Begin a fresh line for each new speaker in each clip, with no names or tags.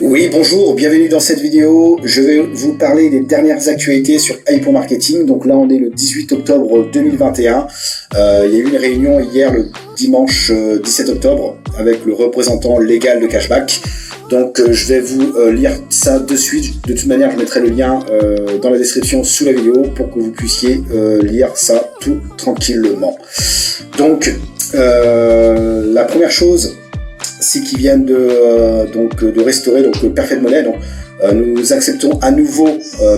Oui, bonjour, bienvenue dans cette vidéo. Je vais vous parler des dernières actualités sur iPoint-Marketing. Donc là, on est le 18 octobre 2021. Il y a eu une réunion hier, le dimanche 17 octobre, avec le représentant légal de Cashback. Donc je vais vous lire ça de suite. De toute manière, je mettrai le lien dans la description sous la vidéo pour que vous puissiez lire ça tout tranquillement. Donc, la première chose, c'est qu'ils viennent de restaurer Perfect Money. Donc, nous acceptons à nouveau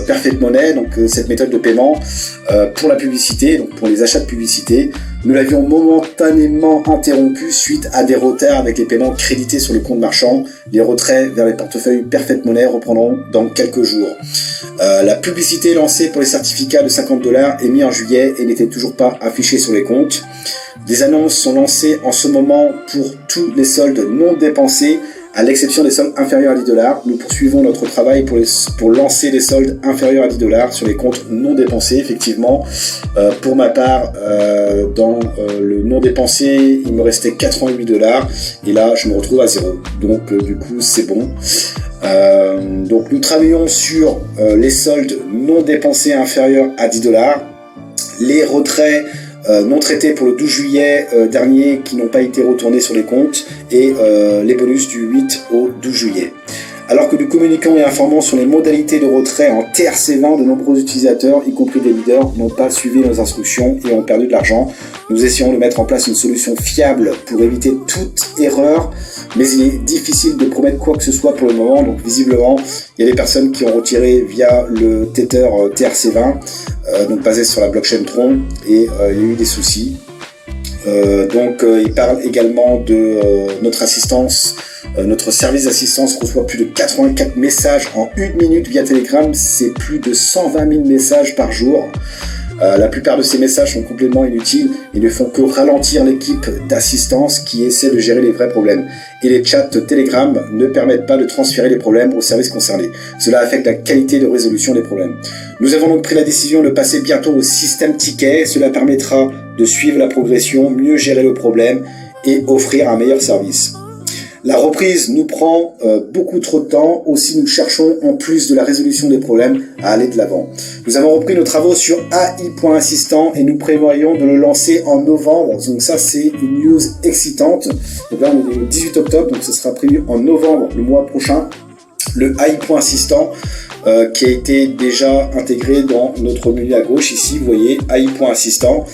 Perfect Money, donc cette méthode de paiement pour la publicité, donc pour les achats de publicité. Nous l'avions momentanément interrompu suite à des retards avec les paiements crédités sur le compte marchand. Les retraits vers les portefeuilles Perfect Money reprendront dans quelques jours. La publicité lancée pour les certificats de 50$ est mise en juillet et n'était toujours pas affichée sur les comptes. Des annonces sont lancées en ce moment pour tous les soldes non dépensés, à l'exception des soldes inférieurs à 10$. Nous poursuivons notre travail pour lancer des soldes inférieurs à 10$ sur les comptes non dépensés, effectivement. Pour ma part, dans le non dépensé, il me restait 88$, et là, je me retrouve à 0. Donc, du coup, c'est bon. Donc, nous travaillons sur les soldes non dépensés inférieurs à 10$, les retraits non traités pour le 12 juillet dernier qui n'ont pas été retournés sur les comptes et les bonus du 8 au 12 juillet. Alors que nous communiquons et informons sur les modalités de retrait en TRC20, de nombreux utilisateurs, y compris des leaders, n'ont pas suivi nos instructions et ont perdu de l'argent. Nous essayons de mettre en place une solution fiable pour éviter toute erreur, mais il est difficile de promettre quoi que ce soit pour le moment. Donc visiblement, il y a des personnes qui ont retiré via le Tether TRC20, donc basé sur la blockchain Tron, et il y a eu des soucis. Il parle également de notre assistance. Notre service d'assistance reçoit plus de 84 messages en 1 minute via Telegram. C'est plus de 120 000 messages par jour. La plupart de ces messages sont complètement inutiles et ne font que ralentir l'équipe d'assistance qui essaie de gérer les vrais problèmes. Et les chats Telegram ne permettent pas de transférer les problèmes aux services concernés. Cela affecte la qualité de résolution des problèmes. Nous avons donc pris la décision de passer bientôt au système ticket. Cela permettra de suivre la progression, mieux gérer le problème et offrir un meilleur service. La reprise nous prend beaucoup trop de temps. Aussi, nous cherchons, en plus de la résolution des problèmes, à aller de l'avant. Nous avons repris nos travaux sur AI.Assistant et nous prévoyons de le lancer en novembre. Donc ça, c'est une news excitante. Donc là, on est le 18 octobre, donc ce sera prévu en novembre, le mois prochain. Le AI.Assistant qui a été déjà intégré dans notre menu à gauche ici, vous voyez, AI.Assistant.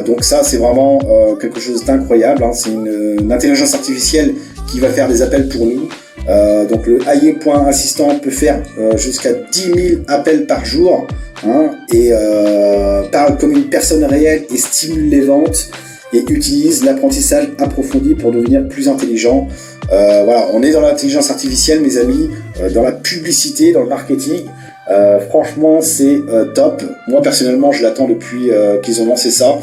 Donc ça, c'est vraiment quelque chose d'incroyable, hein. C'est une intelligence artificielle qui va faire des appels pour nous. Donc le AI.Assistant peut faire jusqu'à 10 000 appels par jour, hein, et parle comme une personne réelle et stimule les ventes et utilise l'apprentissage approfondi pour devenir plus intelligent. Voilà, on est dans l'intelligence artificielle, mes amis, dans la publicité, dans le marketing. Franchement, c'est top. Moi, personnellement, je l'attends depuis qu'ils ont lancé ça.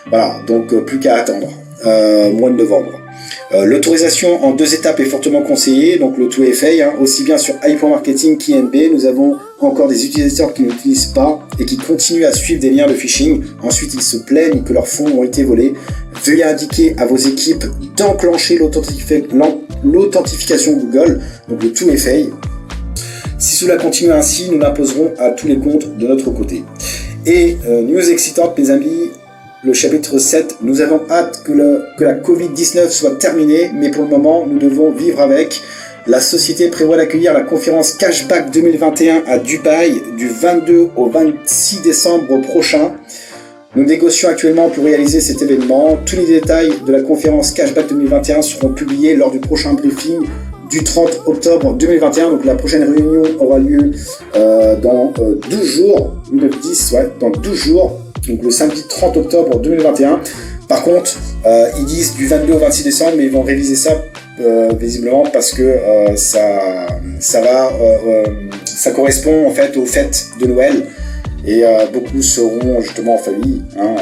Voilà, donc plus qu'à attendre. Mois de novembre. L'autorisation en 2 étapes est fortement conseillée, donc le 2FA, hein, aussi bien sur iPoint-Marketing qu'INB. Nous avons encore des utilisateurs qui ne l'utilisent pas et qui continuent à suivre des liens de phishing. Ensuite, ils se plaignent que leurs fonds ont été volés. Veuillez indiquer à vos équipes d'enclencher l'authentification Google, donc le 2FA. Si cela continue ainsi, nous l'imposerons à tous les comptes de notre côté. Et news excitante, mes amis, le chapitre 7, nous avons hâte que la Covid-19 soit terminée, mais pour le moment, nous devons vivre avec. La société prévoit d'accueillir la conférence Cashback 2021 à Dubaï du 22 au 26 décembre prochain. Nous négocions actuellement pour réaliser cet événement. Tous les détails de la conférence Cashback 2021 seront publiés lors du prochain briefing du 30 octobre 2021. Donc la prochaine réunion aura lieu dans 12 jours, 9-10, ouais, dans 12 jours. Donc le samedi 30 octobre 2021. Par contre, ils disent du 22 au 26 décembre, mais ils vont réviser ça visiblement parce que ça correspond en fait aux fêtes de Noël et beaucoup seront justement en famille, hein,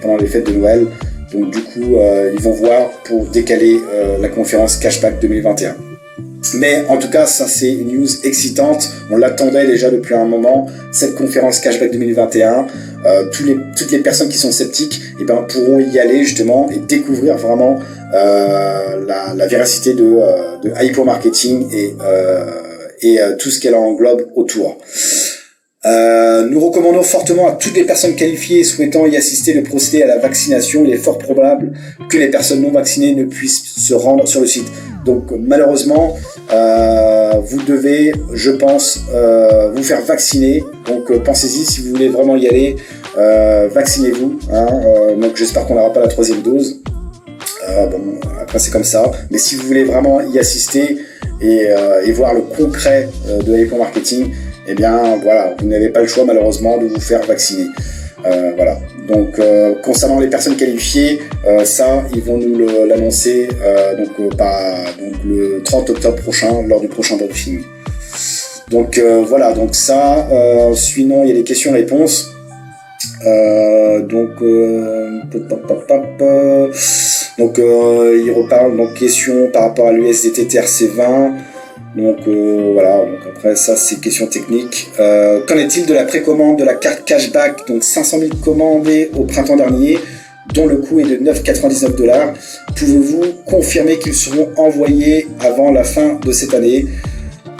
pendant les fêtes de Noël. Donc du coup, ils vont voir pour décaler la conférence Cashback 2021. Mais en tout cas, ça c'est une news excitante. On l'attendait déjà depuis un moment, cette conférence Cashback 2021. Toutes les personnes qui sont sceptiques pourront y aller justement et découvrir vraiment la véracité de Hypo Marketing et tout ce qu'elle englobe autour. Nous recommandons fortement à toutes les personnes qualifiées souhaitant y assister de procéder à la vaccination. Il est fort probable que les personnes non vaccinées ne puissent se rendre sur le site. Donc malheureusement, vous devez, je pense, vous faire vacciner. Donc pensez-y, si vous voulez vraiment y aller, vaccinez-vous. Donc j'espère qu'on n'aura pas la 3e dose. Après c'est comme ça. Mais si vous voulez vraiment y assister et voir le concret de Hypo Marketing, voilà, vous n'avez pas le choix malheureusement de vous faire vacciner. Voilà. Donc concernant les personnes qualifiées, ça ils vont nous l'annoncer le 30 octobre prochain lors du prochain briefing. Donc voilà, donc ça. Sinon il y a des questions-réponses. Il reparle donc questions par rapport à l'USDT TRC20. Donc voilà, donc après ça c'est question technique. Qu'en est-il de la précommande de la carte cashback, donc 500 000 commandées au printemps dernier, dont le coût est de 9,99 $. Pouvez-vous confirmer qu'ils seront envoyés avant la fin de cette année?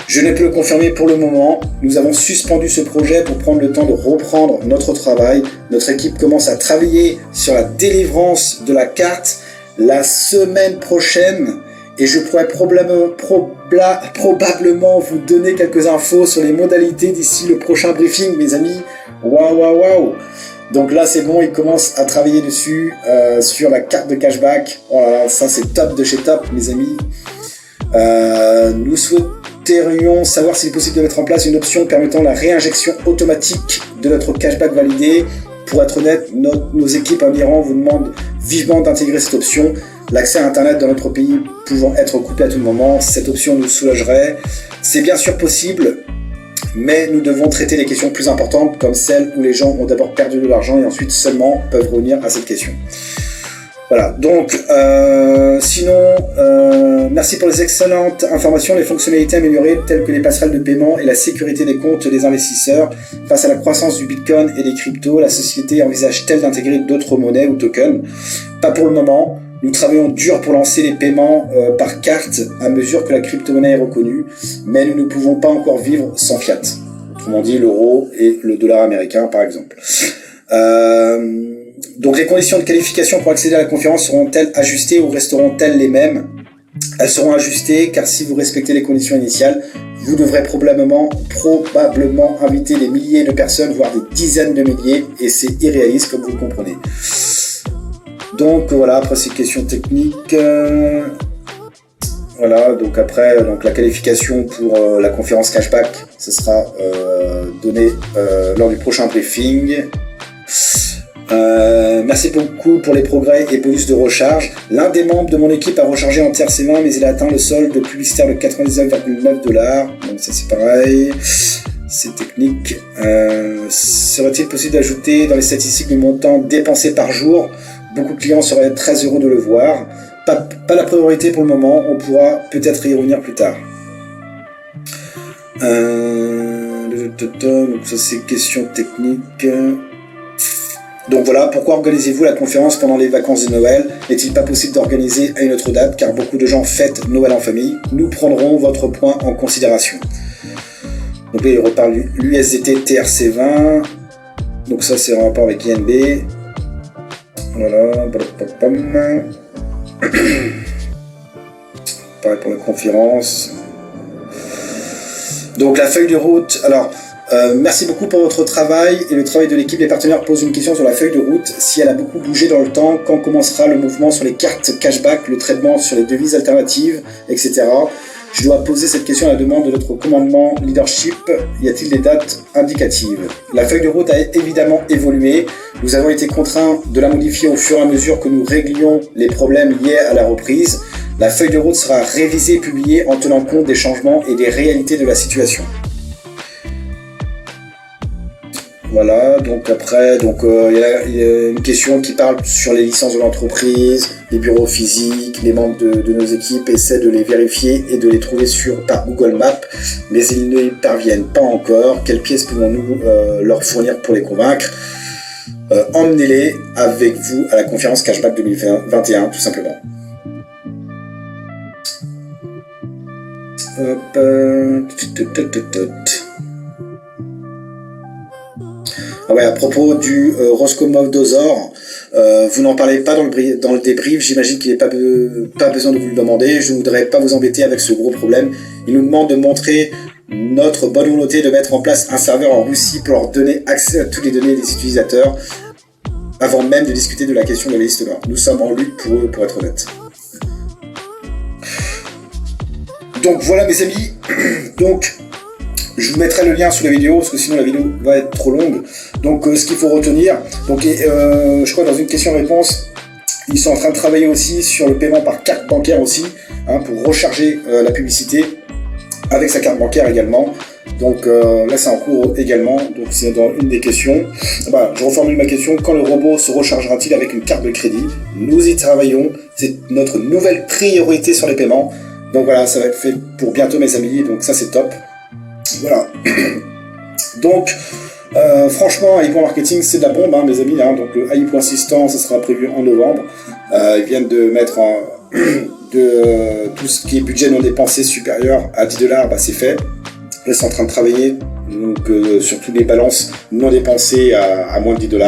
Je ne peux le confirmer pour le moment. Nous avons suspendu ce projet pour prendre le temps de reprendre notre travail. Notre équipe commence à travailler sur la délivrance de la carte la semaine prochaine. Et je pourrais probablement vous donner quelques infos sur les modalités d'ici le prochain briefing, mes amis. Waouh. Donc là, c'est bon, ils commencent à travailler dessus, sur la carte de cashback. Oh là là, ça c'est top de chez top, mes amis. Nous souhaiterions savoir s'il est possible de mettre en place une option permettant la réinjection automatique de notre cashback validé. Pour être honnête, nos équipes en Iran vous demandent vivement d'intégrer cette option. L'accès à Internet dans notre pays pouvant être coupé à tout moment, cette option nous soulagerait. C'est bien sûr possible, mais nous devons traiter les questions plus importantes, comme celles où les gens ont d'abord perdu de l'argent et ensuite seulement peuvent revenir à cette question. Voilà, donc merci pour les excellentes informations, les fonctionnalités améliorées telles que les passerelles de paiement et la sécurité des comptes des investisseurs. Face à la croissance du Bitcoin et des cryptos, la société envisage-t-elle d'intégrer d'autres monnaies ou tokens? Pas pour le moment. Nous travaillons dur pour lancer les paiements par carte à mesure que la crypto-monnaie est reconnue, mais nous ne pouvons pas encore vivre sans fiat. Autrement dit, l'euro et le dollar américain, par exemple. Donc les conditions de qualification pour accéder à la conférence seront-elles ajustées ou resteront-elles les mêmes? Elles seront ajustées car si vous respectez les conditions initiales, vous devrez probablement inviter des milliers de personnes, voire des dizaines de milliers, et c'est irréaliste comme vous le comprenez. Donc voilà, après ces questions techniques. Voilà, donc après la qualification pour la conférence cashback, ce sera donné lors du prochain briefing. Merci beaucoup pour les progrès et bonus de recharge. L'un des membres de mon équipe a rechargé en TRC20, mais il a atteint le solde publicitaire de 99,9 $. Donc ça c'est pareil, c'est technique. Serait-il possible d'ajouter dans les statistiques le montant dépensé par jour? Beaucoup de clients seraient très heureux de le voir. Pas la priorité pour le moment, on pourra peut-être y revenir plus tard. Donc ça c'est question technique. Donc voilà, pourquoi organisez-vous la conférence pendant les vacances de Noël? N'est-il pas possible d'organiser à une autre date car beaucoup de gens fêtent Noël en famille? Nous prendrons votre point en considération. Donc là il reparle l'USDT TRC20. Donc ça c'est en rapport avec INB. Voilà. Pareil pour la conférence. Donc la feuille de route. Alors, merci beaucoup pour votre travail et le travail de l'équipe. Les partenaires posent une question sur la feuille de route. Si elle a beaucoup bougé dans le temps, quand commencera le mouvement sur les cartes cashback, le traitement sur les devises alternatives, etc. Je dois poser cette question à la demande de notre commandement leadership. Y a-t-il des dates indicatives? La feuille de route a évidemment évolué. Nous avons été contraints de la modifier au fur et à mesure que nous réglions les problèmes liés à la reprise. La feuille de route sera révisée et publiée en tenant compte des changements et des réalités de la situation. Voilà, donc après, il y a une question qui parle sur les licences de l'entreprise, les bureaux physiques, les membres de nos équipes essaient de les vérifier et de les trouver par Google Maps, mais ils ne y parviennent pas encore. Quelles pièces pouvons-nous leur fournir pour les convaincre? Emmenez-les avec vous à la conférence Cashback 2021, tout simplement. Ah ouais, à propos du Roscommov Dozor, vous n'en parlez pas dans le débrief, j'imagine qu'il n'est pas besoin de vous le demander, je ne voudrais pas vous embêter avec ce gros problème. Il nous demande de montrer notre bonne volonté de mettre en place un serveur en Russie pour leur donner accès à toutes les données des utilisateurs, avant même de discuter de la question de la liste noire. Nous sommes en lutte pour eux, pour être honnête. Donc voilà mes amis, donc je vous mettrai le lien sous la vidéo parce que sinon la vidéo va être trop longue. Donc ce qu'il faut retenir, donc je crois dans une question-réponse, ils sont en train de travailler aussi sur le paiement par carte bancaire aussi, hein, pour recharger la publicité avec sa carte bancaire également. Donc là c'est en cours également, donc c'est dans une des questions. Bah, je reformule ma question, quand le robot se rechargera-t-il avec une carte de crédit? Nous y travaillons, c'est notre nouvelle priorité sur les paiements. Donc voilà, ça va être fait pour bientôt mes amis, donc ça c'est top. Voilà. Donc franchement, AI.marketing c'est de la bombe, hein, mes amis, hein. Donc le AI.assistant, ça sera prévu en novembre. Ils viennent de mettre tout ce qui est budget non dépensé supérieur à 10 $, bah, c'est fait. Là, c'est en train de travailler donc, sur toutes les balances non dépensées à moins de 10 $.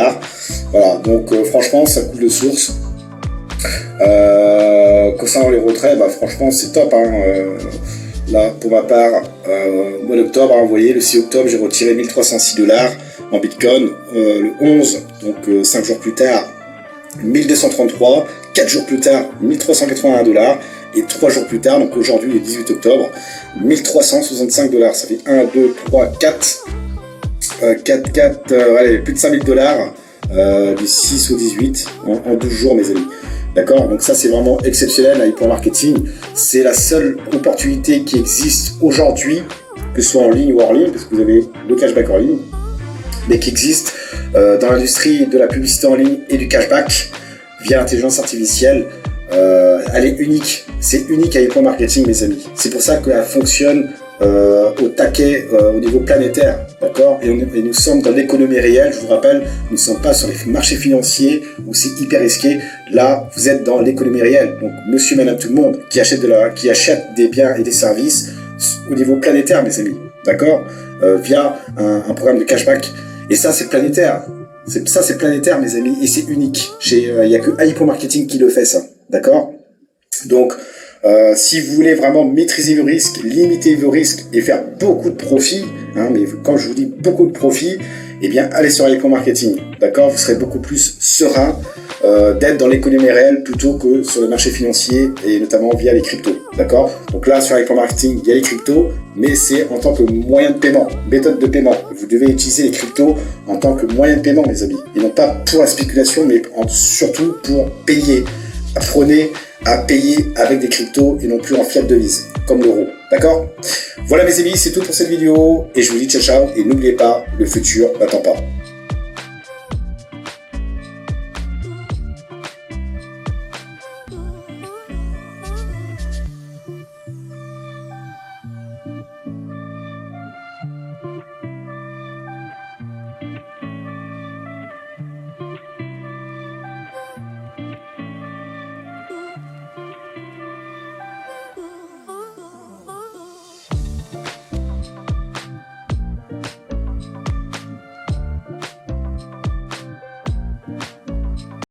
Voilà, donc franchement, ça coule de source. Concernant les retraits, bah, franchement, c'est top. Hein, là, pour ma part, mois d'octobre, hein, vous voyez, le 6 octobre, j'ai retiré 1306 $ en Bitcoin. Le 11, donc 5 jours plus tard, 1233. 4 jours plus tard, 1381 $. Et 3 jours plus tard, donc aujourd'hui, le 18 octobre, 1365 $. Ça fait 1, 2, 3, 4. 4, allez, plus de 5000 $. Du 6 au 18 en 12 jours, mes amis. D'accord, donc ça c'est vraiment exceptionnel AI.marketing. C'est la seule opportunité qui existe aujourd'hui, que ce soit en ligne ou hors ligne, parce que vous avez le cashback en ligne, mais qui existe dans l'industrie de la publicité en ligne et du cashback via l'intelligence artificielle. Elle est unique, c'est unique AI.marketing, mes amis. C'est pour ça qu'elle fonctionne au taquet au niveau planétaire, d'accord, et nous sommes dans l'économie réelle. Je vous rappelle, nous ne sommes pas sur les marchés financiers où c'est hyper risqué. Là, vous êtes dans l'économie réelle. Donc, monsieur, madame, tout le monde qui achète des biens et des services au niveau planétaire, mes amis, d'accord, via un programme de cashback. Et ça, c'est planétaire. C'est planétaire, mes amis, et c'est unique. Il n'y a que AI.marketing qui le fait, ça, d'accord. Donc, si vous voulez vraiment maîtriser vos risques, limiter vos risques et faire beaucoup de profit, hein, mais quand je vous dis beaucoup de profit, eh bien allez sur AI.marketing, d'accord, vous serez beaucoup plus serein d'être dans l'économie réelle plutôt que sur le marché financier et notamment via les cryptos, d'accord. Donc là sur AI.marketing, il y a les cryptos, mais c'est en tant que moyen de paiement, méthode de paiement. Vous devez utiliser les cryptos en tant que moyen de paiement, mes amis, et non pas pour la spéculation, mais surtout pour payer. Apprenez à payer avec des cryptos et non plus en fiat devise, comme l'euro, d'accord. Voilà mes amis, c'est tout pour cette vidéo, et je vous dis ciao ciao, et n'oubliez pas, le futur n'attend pas.